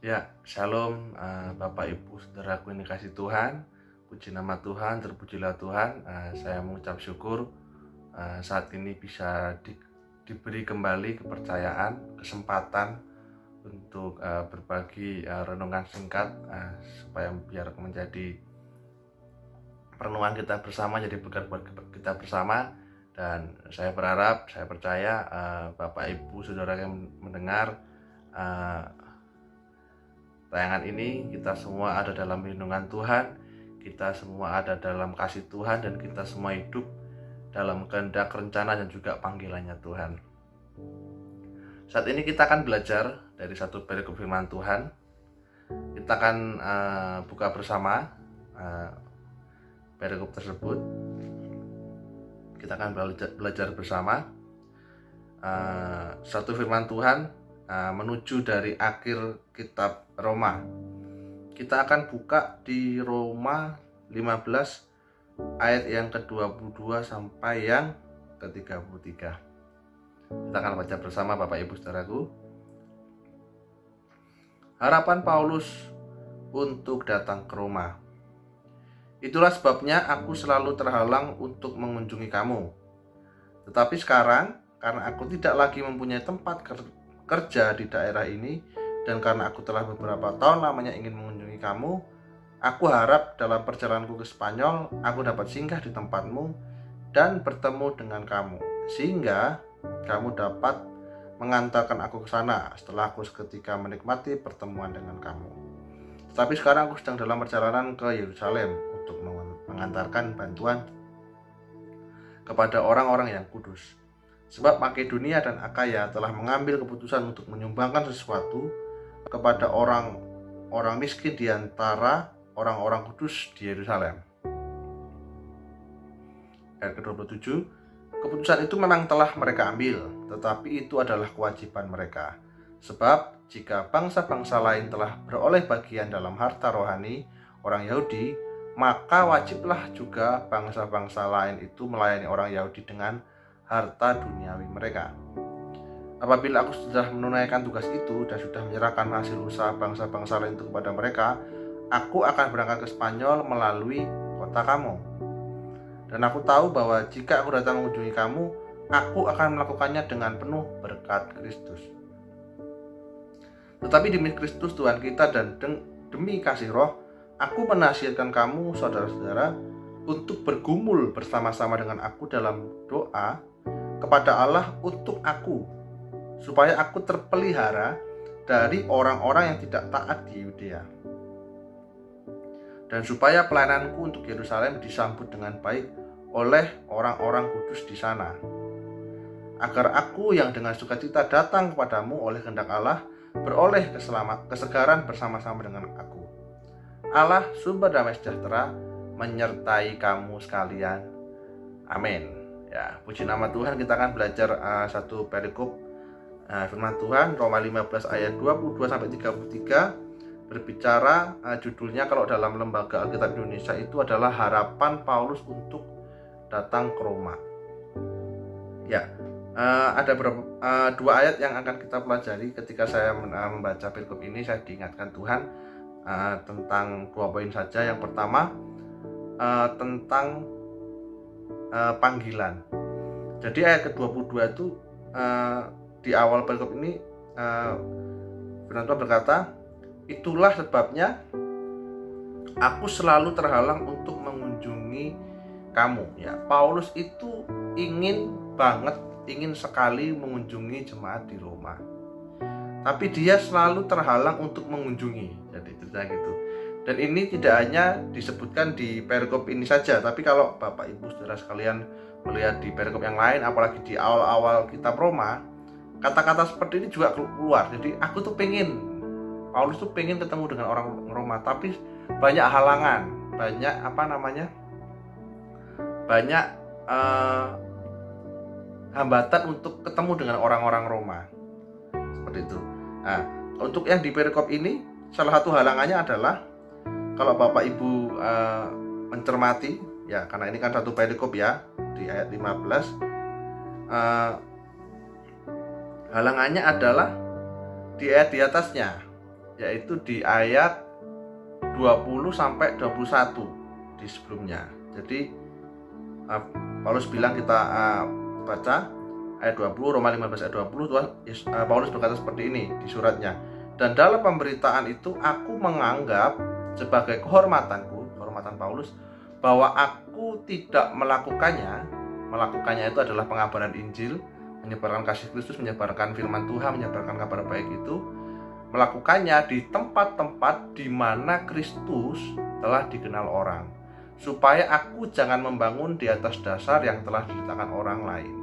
Ya, shalom Bapak Ibu Saudaraku yang dikasih Tuhan. Puji nama Tuhan, terpujilah Tuhan. Saya mengucap syukur saat ini bisa diberi kembali kepercayaan, kesempatan untuk berbagi renungan singkat supaya biar menjadi perenungan kita bersama, jadi berkat buat kita bersama. Dan saya berharap, saya percaya Bapak Ibu Saudara yang mendengar tayangan ini, kita semua ada dalam lindungan Tuhan, kita semua ada dalam kasih Tuhan, dan kita semua hidup dalam kehendak, rencana, dan juga panggilannya Tuhan. Saat ini kita akan belajar dari satu perikop firman Tuhan. Kita akan buka bersama perikop tersebut. Kita akan belajar bersama satu firman Tuhan menuju dari akhir kitab Roma. Kita akan buka di Roma 15 ayat yang ke-22 sampai yang ke-33. Kita akan baca bersama Bapak Ibu Saudaraku. Harapan Paulus untuk datang ke Roma. Itulah sebabnya aku selalu terhalang untuk mengunjungi kamu. Tetapi sekarang, karena aku tidak lagi mempunyai tempat kerja di daerah ini, dan karena aku telah beberapa tahun lamanya ingin mengunjungi kamu, aku harap dalam perjalananku ke Spanyol aku dapat singgah di tempatmu dan bertemu dengan kamu, sehingga kamu dapat mengantarkan aku ke sana setelah aku seketika menikmati pertemuan dengan kamu. Tetapi sekarang aku sedang dalam perjalanan ke Yerusalem untuk mengantarkan bantuan kepada orang-orang yang kudus. Sebab Makedonia dan Akaya telah mengambil keputusan untuk menyumbangkan sesuatu kepada orang-orang miskin di antara orang-orang kudus di Yerusalem. Ayat ke-27, keputusan itu memang telah mereka ambil, tetapi itu adalah kewajiban mereka. Sebab jika bangsa-bangsa lain telah beroleh bagian dalam harta rohani orang Yahudi, maka wajiblah juga bangsa-bangsa lain itu melayani orang Yahudi dengan harta duniawi mereka. Apabila aku sudah menunaikan tugas itu dan sudah menyerahkan hasil usaha bangsa-bangsa lain itu kepada mereka, aku akan berangkat ke Spanyol melalui kota kamu. Dan aku tahu bahwa jika aku datang mengunjungi kamu, aku akan melakukannya dengan penuh berkat Kristus. Tetapi demi Kristus Tuhan kita dan demi kasih Roh, aku menasihatkan kamu saudara-saudara untuk bergumul bersama-sama dengan aku dalam doa kepada Allah untuk aku, supaya aku terpelihara dari orang-orang yang tidak taat di Yudea, dan supaya pelayananku untuk Yerusalem disambut dengan baik oleh orang-orang kudus di sana, agar aku yang dengan sukacita datang kepadamu oleh kehendak Allah beroleh kesegaran bersama-sama dengan aku. Allah sumber damai sejahtera menyertai kamu sekalian. Amin. Ya, puji nama Tuhan. Kita akan belajar satu perikop firman Tuhan Roma 15 ayat 22 sampai 33, berbicara judulnya kalau dalam Lembaga Alkitab Indonesia itu adalah harapan Paulus untuk datang ke Roma. Ya, ada dua ayat yang akan kita pelajari. Ketika saya membaca perikop ini, saya diingatkan Tuhan tentang dua poin saja. Yang pertama tentang panggilan. Jadi ayat ke-22 itu di awal perikop ini firman Tuhan berkata, itulah sebabnya aku selalu terhalang untuk mengunjungi kamu. Ya, Paulus itu ingin sekali mengunjungi jemaat di Roma, tapi dia selalu terhalang untuk mengunjungi. Jadi cerita gitu. Dan ini tidak hanya disebutkan di perikop ini saja, tapi kalau Bapak Ibu Saudara sekalian melihat di perikop yang lain, apalagi di awal-awal kitab Roma, kata-kata seperti ini juga keluar. Jadi Paulus tuh pengen ketemu dengan orang Roma, tapi banyak halangan, banyak hambatan untuk ketemu dengan orang-orang Roma. Seperti itu. Nah, untuk yang di perikop ini, salah satu halangannya adalah, kalau Bapak Ibu mencermati, ya, karena ini kan satu perikop ya, di ayat 15, halangannya adalah di ayat di atasnya, yaitu di ayat 20 sampai 21 di sebelumnya. Jadi Paulus bilang, kita baca ayat 20, Roma 15 ayat 20, Paulus berkata seperti ini di suratnya. Dan dalam pemberitaan itu aku menganggap sebagai kehormatan Paulus bahwa aku tidak melakukannya itu adalah pengabaran Injil, menyebarkan kasih Kristus, menyebarkan firman Tuhan, menyebarkan kabar baik itu, melakukannya di tempat-tempat di mana Kristus telah dikenal orang, supaya aku jangan membangun di atas dasar yang telah diletakkan orang lain.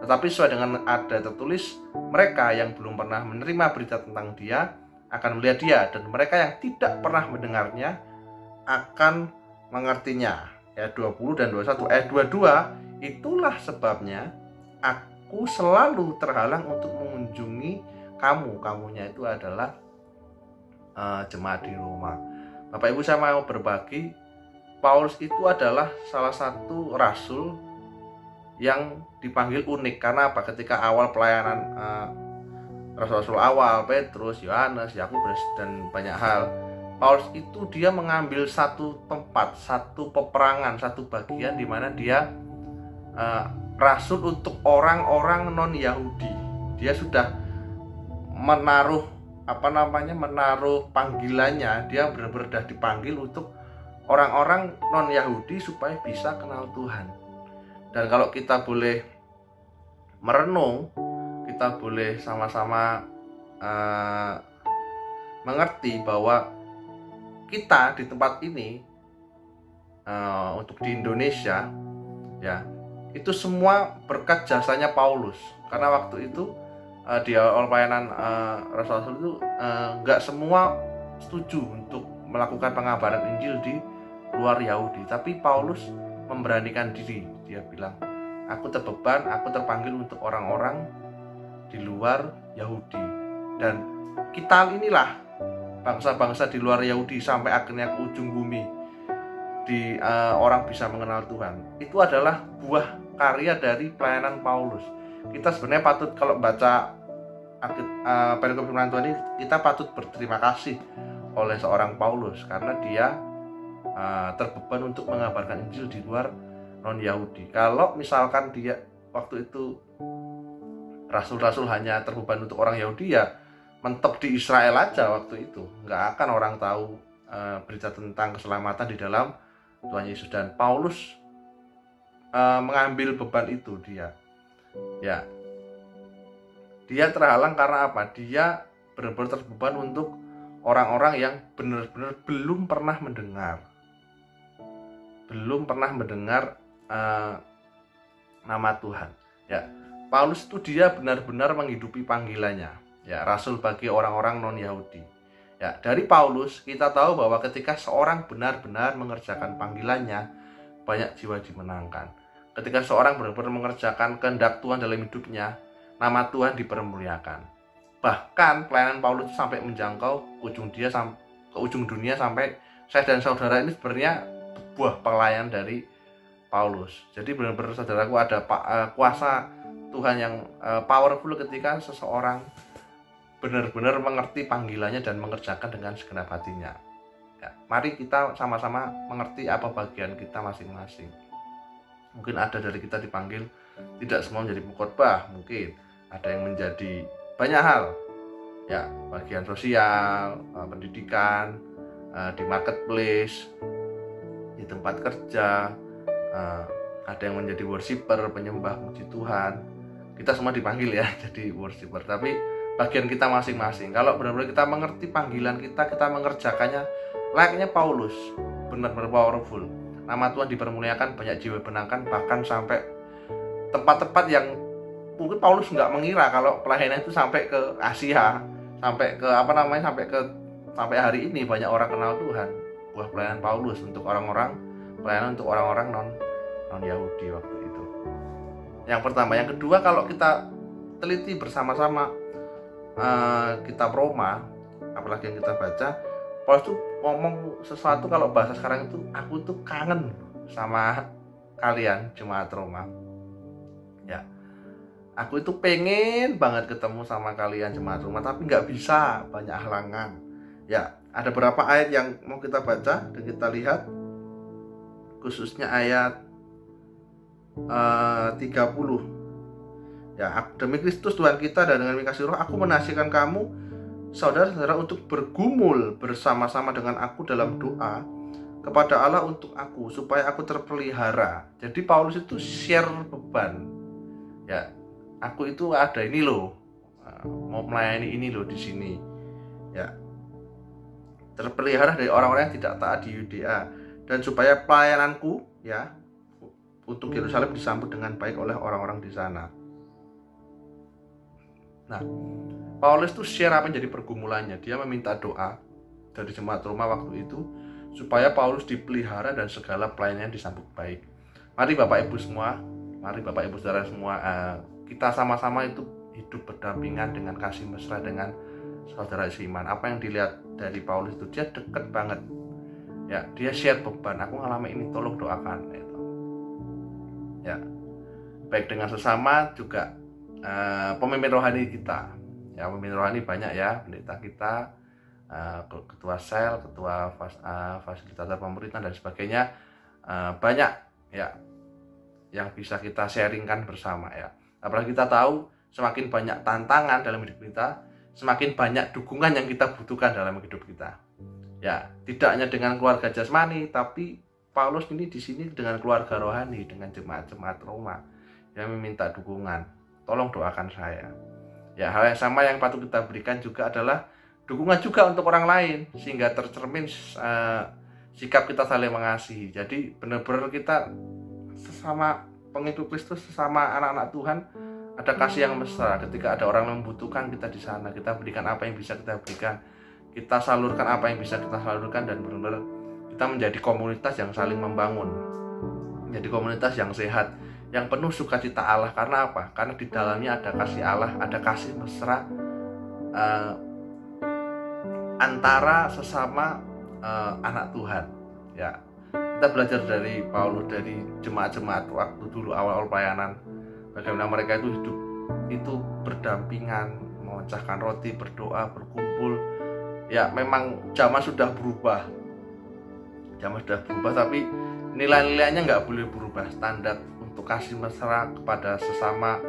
Tetapi sesuai dengan ada tertulis, mereka yang belum pernah menerima berita tentang Dia akan melihat Dia, dan mereka yang tidak pernah mendengarnya akan mengertinya. Ayat 20 dan 21. Ayat 22, itulah sebabnya aku selalu terhalang untuk mengunjungi kamunya itu adalah jemaat di Roma. Bapak Ibu, saya mau berbagi, Paulus itu adalah salah satu rasul yang dipanggil unik. Karena apa? Ketika awal pelayanan rasul-rasul awal, Petrus, Yohanes, Yakobus, dan banyak hal, Paulus itu dia mengambil satu tempat, satu peperangan, satu bagian di mana dia rasul untuk orang-orang non-Yahudi. Dia sudah menaruh panggilannya. Dia benar-benar dipanggil untuk orang-orang non-Yahudi supaya bisa kenal Tuhan. Dan kalau kita boleh merenung, kita boleh sama-sama mengerti bahwa kita di tempat ini, untuk di Indonesia, ya, itu semua berkat jasanya Paulus. Karena waktu itu di awal pelayanan rasul-rasul itu nggak semua setuju untuk melakukan pengabaran Injil di luar Yahudi. Tapi Paulus memberanikan diri. Dia bilang, aku terbeban, aku terpanggil untuk orang-orang di luar Yahudi. Dan kita inilah bangsa-bangsa di luar Yahudi sampai akhirnya ke ujung bumi, orang bisa mengenal Tuhan. Itu adalah buah karya dari pelayanan Paulus. Kita sebenarnya patut, kalau baca perikop firman Tuhan ini, kita patut berterima kasih oleh seorang Paulus karena dia terbeban untuk mengabarkan Injil di luar non-Yahudi. Kalau misalkan dia waktu itu rasul-rasul hanya terbeban untuk orang Yahudi, ya mentep di Israel aja waktu itu, nggak akan orang tahu berita tentang keselamatan di dalam Tuhan Yesus. Dan Paulus mengambil beban itu. Dia terhalang karena apa? Dia benar-benar terbeban untuk orang-orang yang benar-benar belum pernah mendengar nama Tuhan. Ya, Paulus itu dia benar-benar menghidupi panggilannya. Ya, rasul bagi orang-orang non-Yahudi. Ya, dari Paulus kita tahu bahwa ketika seorang benar-benar mengerjakan panggilannya, banyak jiwa dimenangkan. Ketika seorang benar-benar mengerjakan kehendak Tuhan dalam hidupnya, nama Tuhan dipermuliakan. Bahkan pelayanan Paulus sampai menjangkau ke ujung dunia, sampai saya dan saudara ini sebenarnya buah pelayan dari Paulus. Jadi benar-benar saudaraku, ada kuasa Tuhan yang powerful ketika seseorang benar-benar mengerti panggilannya dan mengerjakan dengan segenap hatinya. Ya, mari kita sama-sama mengerti apa bagian kita masing-masing. Mungkin ada dari kita dipanggil tidak semua menjadi pengkhotbah, mungkin ada yang menjadi banyak hal. Ya, bagian sosial, pendidikan, di marketplace, di tempat kerja, ada yang menjadi worshiper, penyembah puji Tuhan. Kita semua dipanggil ya jadi worshiper, tapi bagian kita masing-masing. Kalau benar-benar kita mengerti panggilan kita mengerjakannya layaknya Paulus, benar-benar powerful. Nama Tuhan dipermuliakan, banyak jiwa dimenangkan, bahkan sampai tempat-tempat yang mungkin Paulus nggak mengira kalau pelayanan itu sampai ke Asia, sampai sampai hari ini banyak orang kenal Tuhan. Buah pelayanan Paulus untuk pelayanan untuk orang-orang non Yahudi waktu itu. Yang pertama. Yang kedua, kalau kita teliti bersama-sama kitab Roma, apalagi yang kita baca, Paulus tuh ngomong sesuatu, kalau bahasa sekarang itu, aku tuh kangen sama kalian jemaat Roma. Ya, aku itu pengen banget ketemu sama kalian jemaat Roma, tapi nggak bisa, banyak halangan. Ya, ada beberapa ayat yang mau kita baca dan kita lihat, khususnya ayat 30. Ya, demi Kristus Tuhan kita dan dengan kasih roh, aku menasihatkan kamu saudara-saudara untuk bergumul bersama-sama dengan aku dalam doa kepada Allah untuk aku, supaya aku terpelihara. Jadi Paulus itu share beban. Ya, aku itu ada ini loh, mau melayani ini loh di sini. Ya, terpelihara dari orang-orang yang tidak taat di Yudea, dan supaya pelayananku ya untuk Yerusalem disambut dengan baik oleh orang-orang di sana. Nah, Paulus tuh share apa yang jadi pergumulannya. Dia meminta doa dari jemaat Roma waktu itu supaya Paulus dipelihara dan segala pelayanannya disambut baik. Mari Bapak Ibu semua, mari Bapak Ibu saudara semua, kita sama-sama itu hidup berdampingan dengan kasih mesra dengan saudara seiman. Apa yang dilihat dari Paulus itu, dia deket banget. Ya, dia share beban. Aku ngalami ini, tolong doakan. Gitu. Ya, baik dengan sesama juga pemimpin rohani kita. Ya, pemimpin rohani banyak ya, pendeta kita, ketua sel, ketua fasilitator pemerintahan dan sebagainya, banyak ya yang bisa kita sharingkan bersama ya. Apalagi kita tahu semakin banyak tantangan dalam hidup kita, semakin banyak dukungan yang kita butuhkan dalam hidup kita. Ya, tidak hanya dengan keluarga jasmani, tapi Paulus ini di sini dengan keluarga rohani, dengan jemaat-jemaat Roma yang meminta dukungan. Tolong doakan saya. Ya, hal yang sama yang patut kita berikan juga adalah dukungan juga untuk orang lain, sehingga tercermin sikap kita saling mengasihi. Jadi benar-benar kita sesama pengikut Kristus, sesama anak-anak Tuhan, ada kasih yang mesra. Ketika ada orang yang membutuhkan, kita di sana, kita berikan apa yang bisa kita berikan, kita salurkan apa yang bisa kita salurkan, dan benar-benar kita menjadi komunitas yang saling membangun, menjadi komunitas yang sehat, yang penuh sukacita Allah. Karena apa? Karena di dalamnya ada kasih Allah, ada kasih mesra antara sesama anak Tuhan. Ya, kita belajar dari Paulus, dari jemaat-jemaat waktu dulu awal-awal pelayanan, bagaimana mereka itu hidup itu berdampingan, memecahkan roti, berdoa, berkumpul. Ya, memang zaman sudah berubah, tapi nilai-nilainya nggak boleh berubah. Standar untuk kasih mesra kepada sesama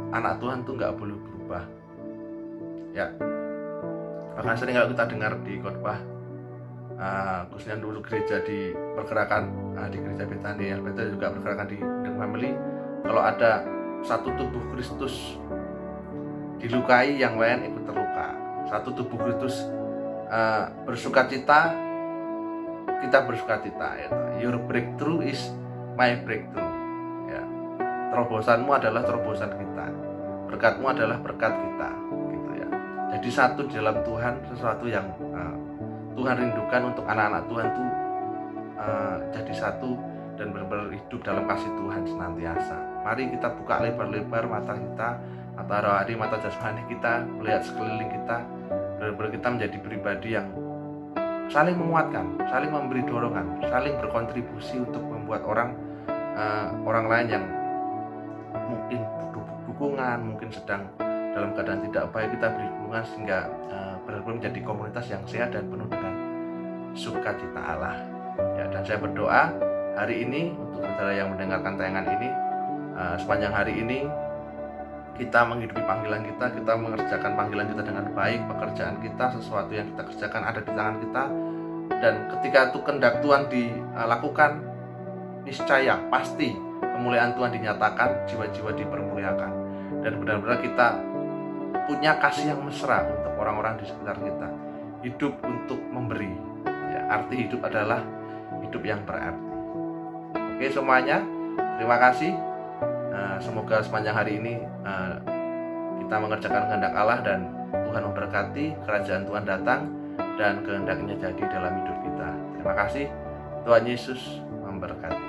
anak Tuhan itu nggak boleh berubah. Ya, bahkan sering kalau kita dengar di khotbah, khususnya dulu gereja di pergerakan, di gereja Betania, juga pergerakan di Family, kalau ada satu tubuh Kristus dilukai, yang lain ikut terluka. Satu tubuh Kristus bersukacita, kita bersukacita. Ya. Your breakthrough is my breakthrough. Ya. Terobosanmu adalah terobosan kita, berkatmu adalah berkat kita. Gitu ya. Jadi satu di dalam Tuhan, sesuatu yang Tuhan rindukan untuk anak-anak Tuhan itu jadi satu dan benar-benar hidup dalam kasih Tuhan senantiasa. Mari kita buka lebar-lebar mata kita, mata rohani, mata jasmani kita, melihat sekeliling kita, benar-benar kita menjadi pribadi yang saling menguatkan, saling memberi dorongan, saling berkontribusi untuk membuat orang lain yang mungkin butuh dukungan, mungkin sedang dalam keadaan tidak baik, kita beri dukungan sehingga benar-benar menjadi komunitas yang sehat dan penuh dengan sukacita Allah. Ya, dan saya berdoa hari ini untuk saudara yang mendengarkan tayangan ini, sepanjang hari ini kita menghidupi panggilan kita mengerjakan panggilan kita dengan baik, pekerjaan kita, sesuatu yang kita kerjakan ada di tangan kita, dan ketika itu kehendak Tuhan dilakukan, niscaya pasti kemuliaan Tuhan dinyatakan, jiwa-jiwa dipermuliakan, dan benar-benar kita punya kasih yang mesra untuk orang-orang di sekitar kita, hidup untuk memberi. Ya, arti hidup adalah hidup yang berarti. Oke semuanya, terima kasih. Semoga sepanjang hari ini kita mengerjakan kehendak Allah dan Tuhan memberkati, kerajaan Tuhan datang dan kehendaknya jadi dalam hidup kita. Terima kasih. Tuhan Yesus memberkati.